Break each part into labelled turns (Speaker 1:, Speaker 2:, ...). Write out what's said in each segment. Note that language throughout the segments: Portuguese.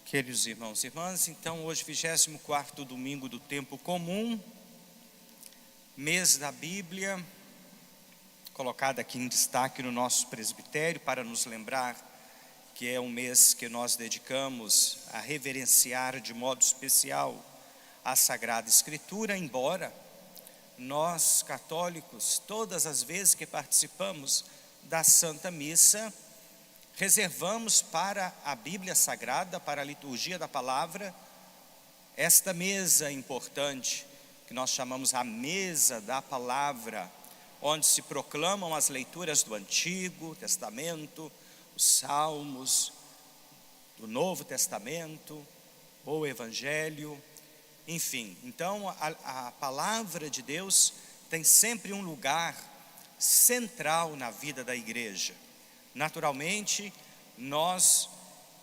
Speaker 1: Queridos irmãos e irmãs, então hoje 24º domingo do tempo comum, mês da Bíblia, colocado aqui em destaque no nosso presbitério para nos lembrar que é um mês que nós dedicamos a reverenciar de modo especial a Sagrada Escritura, embora nós católicos, todas as vezes que participamos da Santa Missa, reservamos para a Bíblia Sagrada, para a liturgia da palavra, esta mesa importante, que nós chamamos a mesa da palavra, onde se proclamam as leituras do Antigo Testamento, os Salmos, do Novo Testamento, o Evangelho, enfim. Então a palavra de Deus tem sempre um lugar central na vida da igreja. Naturalmente, nós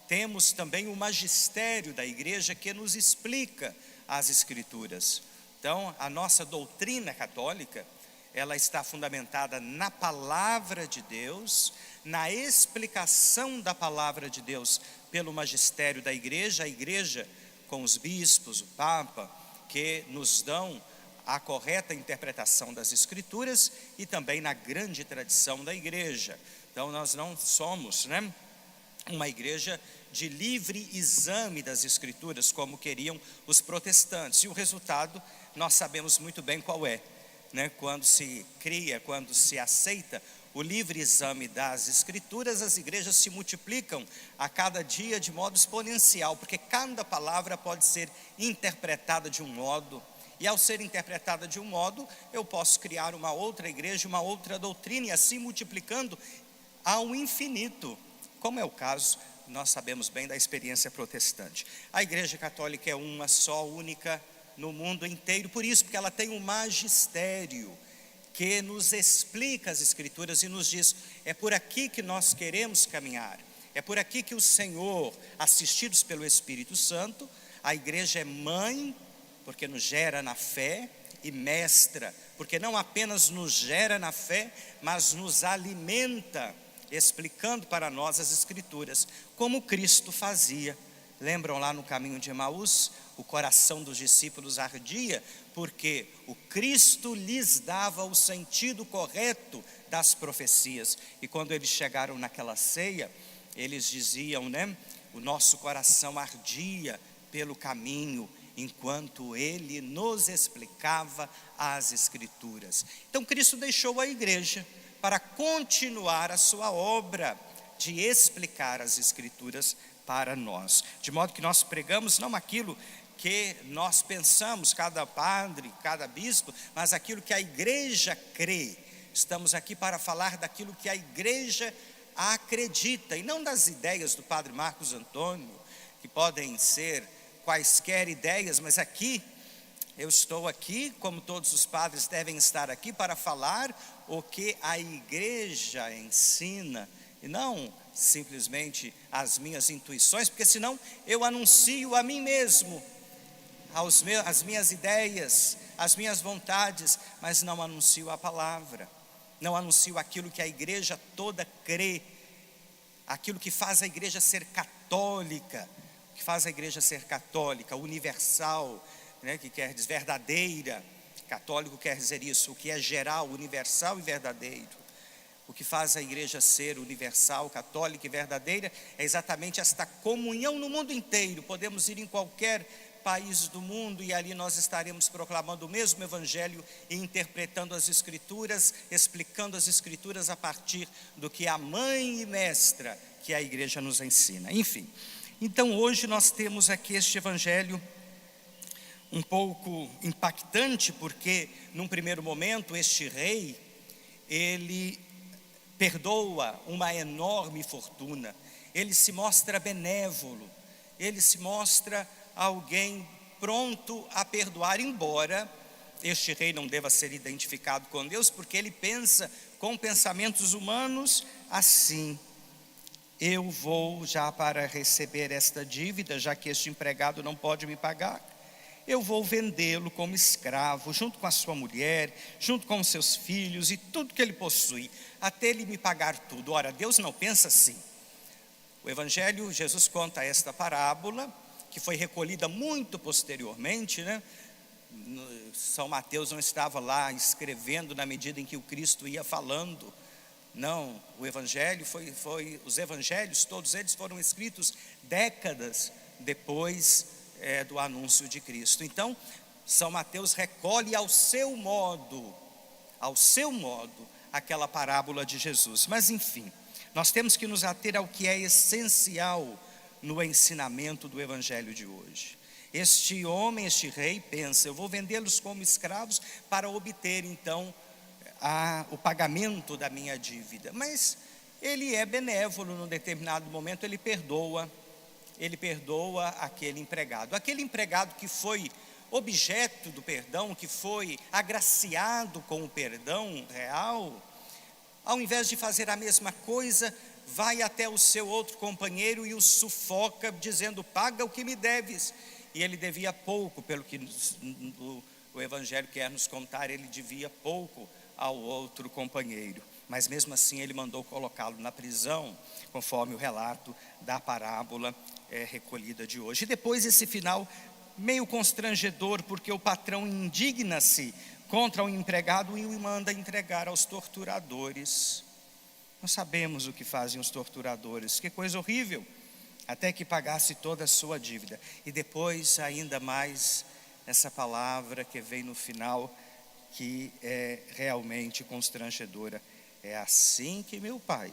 Speaker 1: temos também o magistério da igreja que nos explica as Escrituras. Então, a nossa doutrina católica, ela está fundamentada na palavra de Deus, na explicação da palavra de Deus pelo magistério da igreja, a igreja com os bispos, o Papa, que nos dão a correta interpretação das Escrituras e também na grande tradição da igreja. Então nós não somos, uma igreja de livre exame das Escrituras, como queriam os protestantes. E o resultado nós sabemos muito bem qual é, quando se cria, quando se aceita o livre exame das Escrituras, as igrejas se multiplicam a cada dia de modo exponencial, porque cada palavra pode ser interpretada de um modo, e ao ser interpretada de um modo, eu posso criar uma outra igreja, uma outra doutrina, e assim multiplicando ao infinito, como é o caso, nós sabemos bem da experiência protestante. A igreja católica é uma só, única no mundo inteiro, por isso, porque ela tem um magistério que nos explica as Escrituras e nos diz, é por aqui que nós queremos caminhar, é por aqui que o Senhor, assistidos pelo Espírito Santo, a igreja é mãe, porque nos gera na fé, e mestra, porque não apenas nos gera na fé, mas nos alimenta, explicando para nós as Escrituras, como Cristo fazia. Lembram lá no caminho de Emaús? O coração dos discípulos ardia, porque o Cristo lhes dava o sentido correto das profecias. E quando eles chegaram naquela ceia, eles diziam, o nosso coração ardia pelo caminho, enquanto ele nos explicava as Escrituras. Então Cristo deixou a igreja para continuar a sua obra de explicar as Escrituras para nós, de modo que nós pregamos não aquilo que nós pensamos, cada padre, cada bispo, mas aquilo que a igreja crê. Estamos aqui para falar daquilo que a igreja acredita, e não das ideias do padre Marcos Antônio, que podem ser quaisquer ideias, mas aqui, eu estou aqui, como todos os padres devem estar aqui, para falar o que a igreja ensina, e não simplesmente as minhas intuições, porque senão eu anuncio a mim mesmo, as minhas ideias, as minhas vontades, mas não anuncio a palavra, não anuncio aquilo que a igreja toda crê, aquilo que faz a igreja ser católica, que faz a igreja ser católica, universal, que quer dizer verdadeira. Católico quer dizer isso, o que é geral, universal e verdadeiro. O que faz a igreja ser universal, católica e verdadeira é exatamente esta comunhão no mundo inteiro. Podemos ir em qualquer país do mundo e ali nós estaremos proclamando o mesmo evangelho e interpretando as Escrituras, explicando as Escrituras a partir do que a mãe e mestra que a igreja nos ensina. Enfim, então hoje nós temos aqui este evangelho um pouco impactante, porque num primeiro momento este rei, ele perdoa uma enorme fortuna, ele se mostra benévolo, ele se mostra alguém pronto a perdoar, embora este rei não deva ser identificado com Deus, porque ele pensa com pensamentos humanos assim: eu vou já para receber esta dívida, já que este empregado não pode me pagar, eu vou vendê-lo como escravo, junto com a sua mulher, junto com os seus filhos e tudo que ele possui, até ele me pagar tudo. Ora, Deus não pensa assim. O Evangelho, Jesus conta esta parábola, que foi recolhida muito posteriormente, né? São Mateus não estava lá escrevendo na medida em que o Cristo ia falando. Não, o Evangelho os Evangelhos, todos eles foram escritos décadas depois do anúncio de Cristo. Então, São Mateus recolhe ao seu modo, aquela parábola de Jesus. Mas enfim, nós temos que nos ater ao que é essencial no ensinamento do Evangelho de hoje. Este homem, este rei, pensa: eu vou vendê-los como escravos para obter então o pagamento da minha dívida. Mas ele é benévolo, num determinado momento ele perdoa aquele empregado que foi objeto do perdão, que foi agraciado com o perdão real. Ao invés de fazer a mesma coisa, vai até o seu outro companheiro e o sufoca, dizendo: paga o que me deves. E ele devia pouco, pelo que o Evangelho quer nos contar, ele devia pouco ao outro companheiro. Mas mesmo assim ele mandou colocá-lo na prisão, conforme o relato da parábola recolhida de hoje. E depois esse final meio constrangedor, porque o patrão indigna-se contra o empregado e o manda entregar aos torturadores. Nós sabemos o que fazem os torturadores, que coisa horrível, até que pagasse toda a sua dívida. E depois ainda mais essa palavra que vem no final, que é realmente constrangedora: é assim que meu Pai,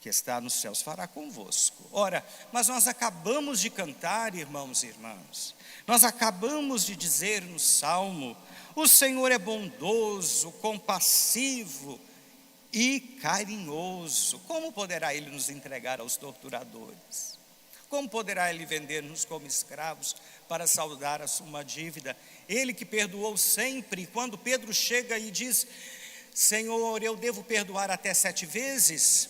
Speaker 1: que está nos céus, fará convosco. Ora, mas nós acabamos de cantar, irmãos e irmãs, nós acabamos de dizer no Salmo: o Senhor é bondoso, compassivo e carinhoso. Como poderá Ele nos entregar aos torturadores? Como poderá Ele vender-nos como escravos para saldar uma dívida? Ele que perdoou sempre. Quando Pedro chega e diz: Senhor, eu devo perdoar até 7 vezes?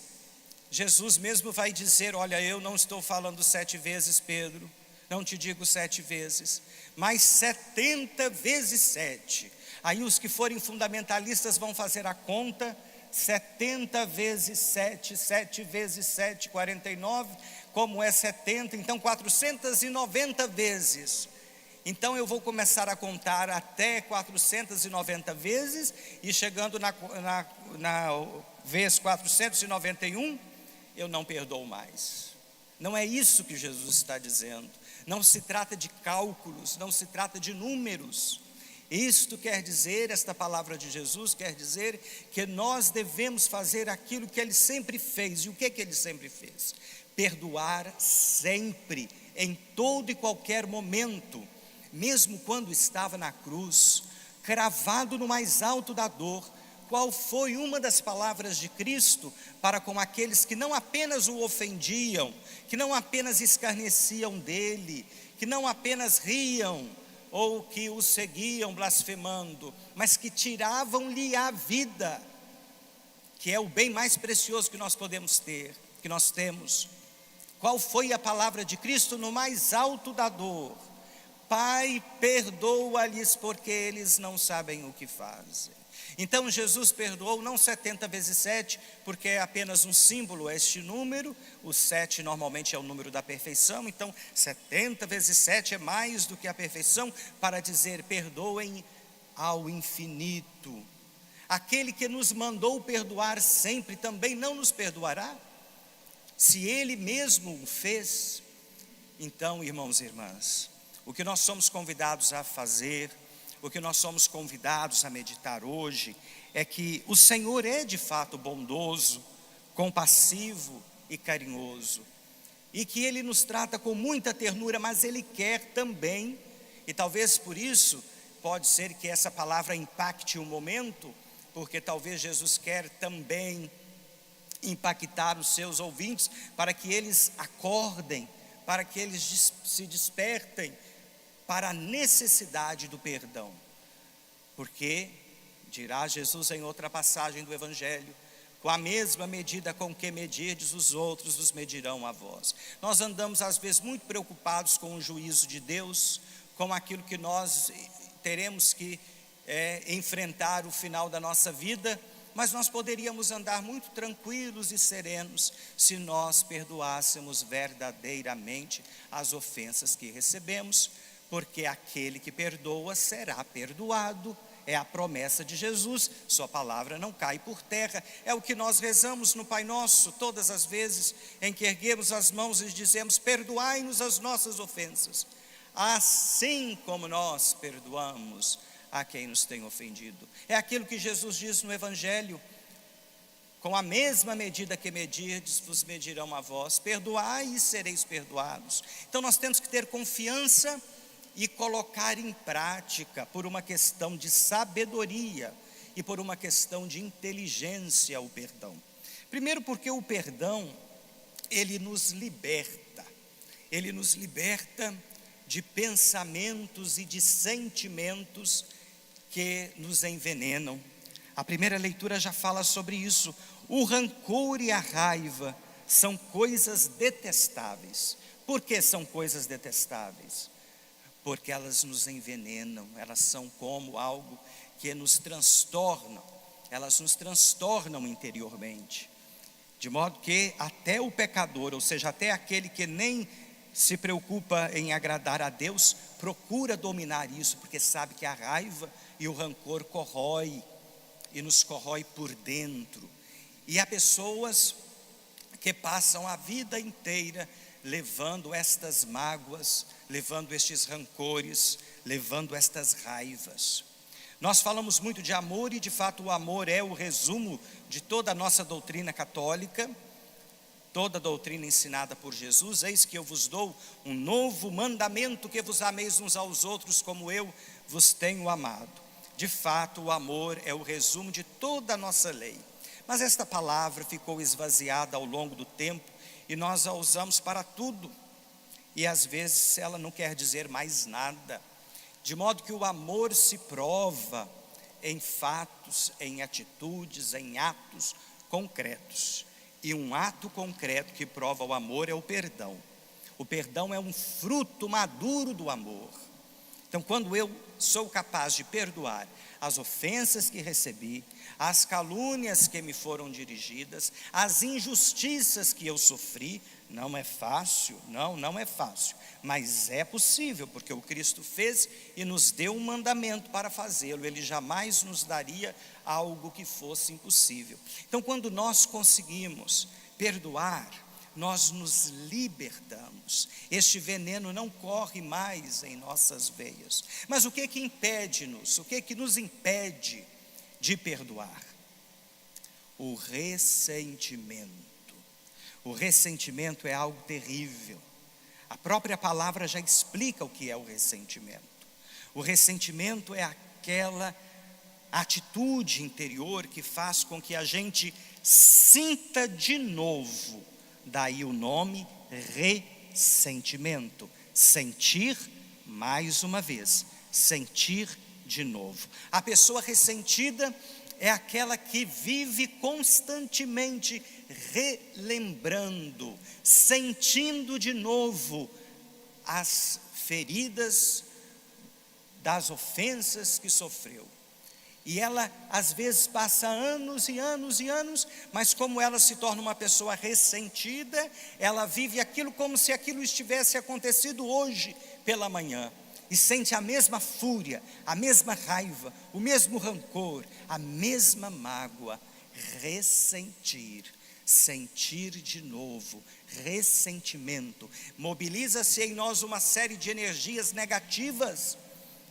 Speaker 1: Jesus mesmo vai dizer: olha, eu não estou falando 7 vezes, Pedro, não te digo 7 vezes, mas 70 vezes 7. Aí os que forem fundamentalistas vão fazer a conta: 70 vezes 7, 7 vezes 7, 49, como é 70, então 490 vezes. Então eu vou começar a contar até 490 vezes, e chegando na vez 491, eu não perdoo mais. Não é isso que Jesus está dizendo. Não se trata de cálculos, não se trata de números. Isto quer dizer, esta palavra de Jesus quer dizer que nós devemos fazer aquilo que Ele sempre fez. E o que Ele sempre fez? Perdoar sempre, em todo e qualquer momento. Mesmo quando estava na cruz, cravado no mais alto da dor, qual foi uma das palavras de Cristo para com aqueles que não apenas o ofendiam, que não apenas escarneciam dele, que não apenas riam ou que o seguiam blasfemando, mas que tiravam-lhe a vida, que é o bem mais precioso que nós podemos ter, que nós temos? Qual foi a palavra de Cristo no mais alto da dor? Pai, perdoa-lhes, porque eles não sabem o que fazem. Então Jesus perdoou não 70 vezes 7, porque é apenas um símbolo este número. O 7 normalmente é o número da perfeição, então 70 vezes 7 é mais do que a perfeição, para dizer: perdoem ao infinito. Aquele que nos mandou perdoar sempre também não nos perdoará? Se Ele mesmo o fez. Então, irmãos e irmãs, o que nós somos convidados a fazer, o que nós somos convidados a meditar hoje, é que o Senhor é de fato bondoso, compassivo e carinhoso, e que Ele nos trata com muita ternura, mas Ele quer também, e talvez por isso, pode ser que essa palavra impacte um momento, porque talvez Jesus quer também impactar os seus ouvintes, para que eles acordem, para que eles se despertem para a necessidade do perdão. Porque, dirá Jesus em outra passagem do Evangelho: com a mesma medida com que medirdes os outros, vos medirão a vós. Nós andamos às vezes muito preocupados com o juízo de Deus, com aquilo que nós teremos que enfrentar o final da nossa vida, mas nós poderíamos andar muito tranquilos e serenos se nós perdoássemos verdadeiramente as ofensas que recebemos, porque aquele que perdoa será perdoado. É a promessa de Jesus, sua palavra não cai por terra. É o que nós rezamos no Pai Nosso, todas as vezes em que erguemos as mãos e dizemos: perdoai-nos as nossas ofensas, assim como nós perdoamos a quem nos tem ofendido. É aquilo que Jesus diz no Evangelho: com a mesma medida que medirdes, vos medirão a vós, perdoai e sereis perdoados. Então nós temos que ter confiança e colocar em prática, por uma questão de sabedoria e por uma questão de inteligência, o perdão. Primeiro, porque o perdão, ele nos liberta de pensamentos e de sentimentos que nos envenenam. A primeira leitura já fala sobre isso. O rancor e a raiva são coisas detestáveis. Por que são coisas detestáveis? Porque elas nos envenenam, elas são como algo que nos transtornam, elas nos transtornam interiormente, de modo que até o pecador, ou seja, até aquele que nem se preocupa em agradar a Deus, procura dominar isso, porque sabe que a raiva e o rancor corrói, e nos corrói por dentro. E há pessoas que passam a vida inteira levando estas mágoas, levando estes rancores, levando estas raivas. Nós falamos muito de amor e de fato o amor é o resumo de toda a nossa doutrina católica, toda a doutrina ensinada por Jesus. Eis que eu vos dou um novo mandamento, que vos ameis uns aos outros como eu vos tenho amado. De fato o amor é o resumo de toda a nossa lei, mas esta palavra ficou esvaziada ao longo do tempo e nós a usamos para tudo, e às vezes ela não quer dizer mais nada, de modo que o amor se prova em fatos, em atitudes, em atos concretos, e um ato concreto que prova o amor é o perdão. O perdão é um fruto maduro do amor. Então, quando eu sou capaz de perdoar as ofensas que recebi, as calúnias que me foram dirigidas, as injustiças que eu sofri, não é fácil, não é fácil, mas é possível, porque o Cristo fez e nos deu um mandamento para fazê-lo. Ele jamais nos daria algo que fosse impossível. Então, quando nós conseguimos perdoar, nós nos libertamos. Este veneno não corre mais em nossas veias. Mas o que impede-nos? O que nos impede de perdoar? O ressentimento. O ressentimento é algo terrível. A própria palavra já explica o que é o ressentimento. O ressentimento é aquela atitude interior que faz com que a gente sinta de novo. Daí o nome ressentimento. Sentir mais uma vez, sentir de novo. A pessoa ressentida é aquela que vive constantemente relembrando, sentindo de novo as feridas das ofensas que sofreu. E ela às vezes passa anos e anos e anos, mas como ela se torna uma pessoa ressentida, ela vive aquilo como se aquilo estivesse acontecido hoje pela manhã. E sente a mesma fúria, a mesma raiva, o mesmo rancor, a mesma mágoa. Ressentir, sentir de novo, ressentimento. Mobiliza-se em nós uma série de energias negativas,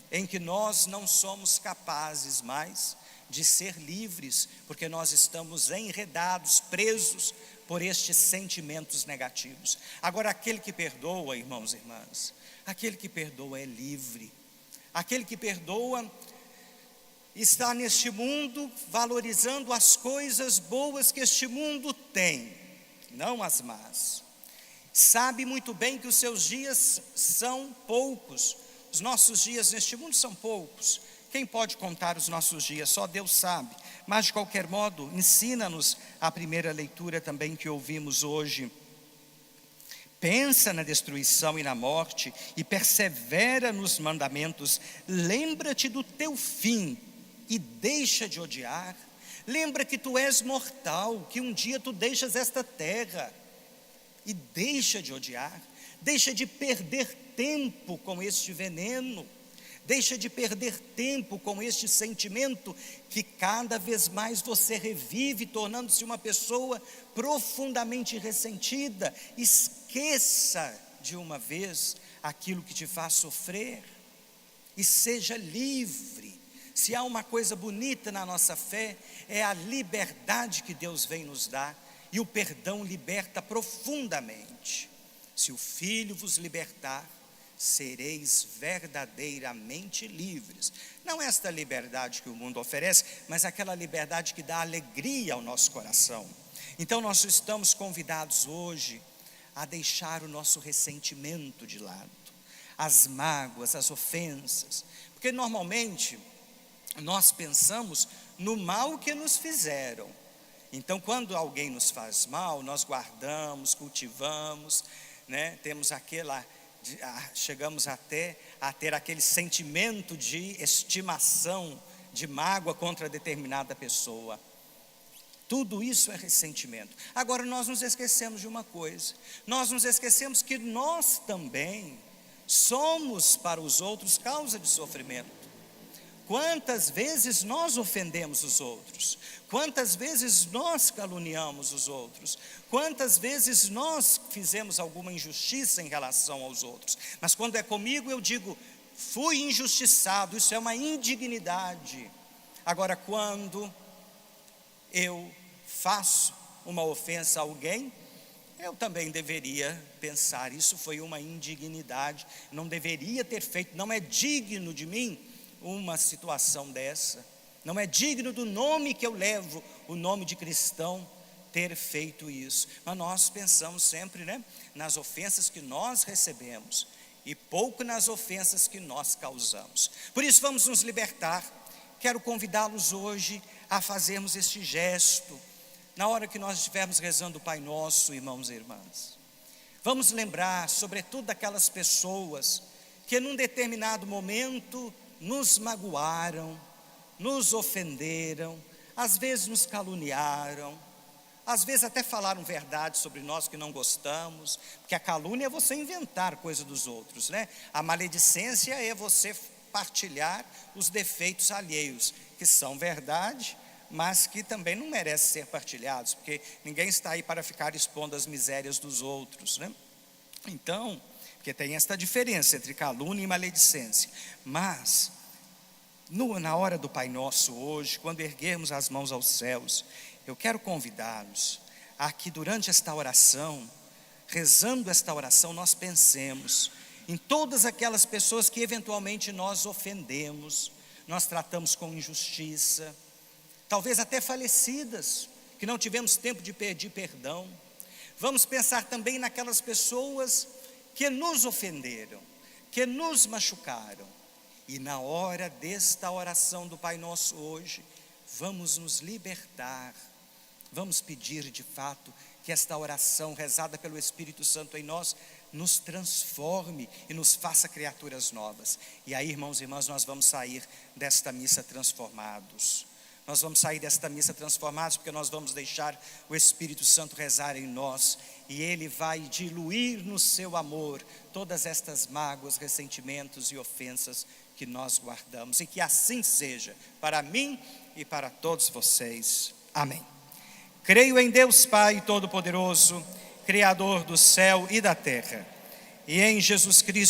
Speaker 1: em que nós não somos capazes mais de ser livres, porque nós estamos enredados, presos por estes sentimentos negativos. Agora, aquele que perdoa, irmãos e irmãs, aquele que perdoa é livre. Aquele que perdoa está neste mundo valorizando as coisas boas que este mundo tem, não as más. Sabe muito bem que os seus dias são poucos. Os nossos dias neste mundo são poucos. Quem pode contar os nossos dias? Só Deus sabe. Mas de qualquer modo, ensina-nos a primeira leitura também que ouvimos hoje. Pensa na destruição e na morte e persevera nos mandamentos. Lembra-te do teu fim e deixa de odiar. Lembra que tu és mortal, que um dia tu deixas esta terra. E deixa de odiar, deixa de perder tempo com este veneno, deixa de perder tempo com este sentimento que cada vez mais você revive, tornando-se uma pessoa profundamente ressentida. Esqueça de uma vez aquilo que te faz sofrer e seja livre. Se há uma coisa bonita na nossa fé, é a liberdade que Deus vem nos dar, e o perdão liberta profundamente. Se o Filho vos libertar, sereis verdadeiramente livres. Não esta liberdade que o mundo oferece, mas aquela liberdade que dá alegria ao nosso coração. Então nós estamos convidados hoje a deixar o nosso ressentimento de lado, as mágoas, as ofensas, porque normalmente nós pensamos no mal que nos fizeram. Então, quando alguém nos faz mal, nós guardamos, cultivamos, né? Chegamos até a ter aquele sentimento de estimação, de mágoa contra determinada pessoa. Tudo isso é ressentimento. Agora, nós nos esquecemos de uma coisa: nós nos esquecemos que nós também somos para os outros causa de sofrimento. Quantas vezes nós ofendemos os outros? Quantas vezes nós caluniamos os outros? Quantas vezes nós fizemos alguma injustiça em relação aos outros? Mas quando é comigo eu digo, fui injustiçado, isso é uma indignidade. Agora, quando eu faço uma ofensa a alguém, eu também deveria pensar, isso foi uma indignidade, não deveria ter feito, não é digno de mim uma situação dessa, não é digno do nome que eu levo, o nome de cristão, ter feito isso. Mas nós pensamos sempre, né, nas ofensas que nós recebemos e pouco nas ofensas que nós causamos. Por isso vamos nos libertar. Quero convidá-los hoje a fazermos este gesto, na hora que nós estivermos rezando o Pai Nosso, irmãos e irmãs. Vamos lembrar, sobretudo, daquelas pessoas que num determinado momento nos magoaram, nos ofenderam, às vezes nos caluniaram, às vezes até falaram verdade sobre nós que não gostamos, porque a calúnia é você inventar coisa dos outros, né? A maledicência é você partilhar os defeitos alheios, que são verdade, mas que também não merecem ser partilhados, porque ninguém está aí para ficar expondo as misérias dos outros, né? Então, porque tem esta diferença entre calúnia e maledicência. Mas, na hora do Pai Nosso hoje, quando erguermos as mãos aos céus, eu quero convidá-los a que durante esta oração, rezando esta oração, nós pensemos em todas aquelas pessoas que eventualmente nós ofendemos, nós tratamos com injustiça, talvez até falecidas, que não tivemos tempo de pedir perdão. Vamos pensar também naquelas pessoas que nos ofenderam, que nos machucaram. E na hora desta oração do Pai Nosso hoje, vamos nos libertar, vamos pedir de fato que esta oração rezada pelo Espírito Santo em nós nos transforme e nos faça criaturas novas. E aí, irmãos e irmãs, nós vamos sair desta missa transformados. Nós vamos sair desta missa transformados, porque nós vamos deixar o Espírito Santo rezar em nós, e Ele vai diluir no seu amor todas estas mágoas, ressentimentos e ofensas que nós guardamos, e que assim seja para mim e para todos vocês. Amém. Creio em Deus Pai Todo-Poderoso, Criador do céu e da terra, e em Jesus Cristo,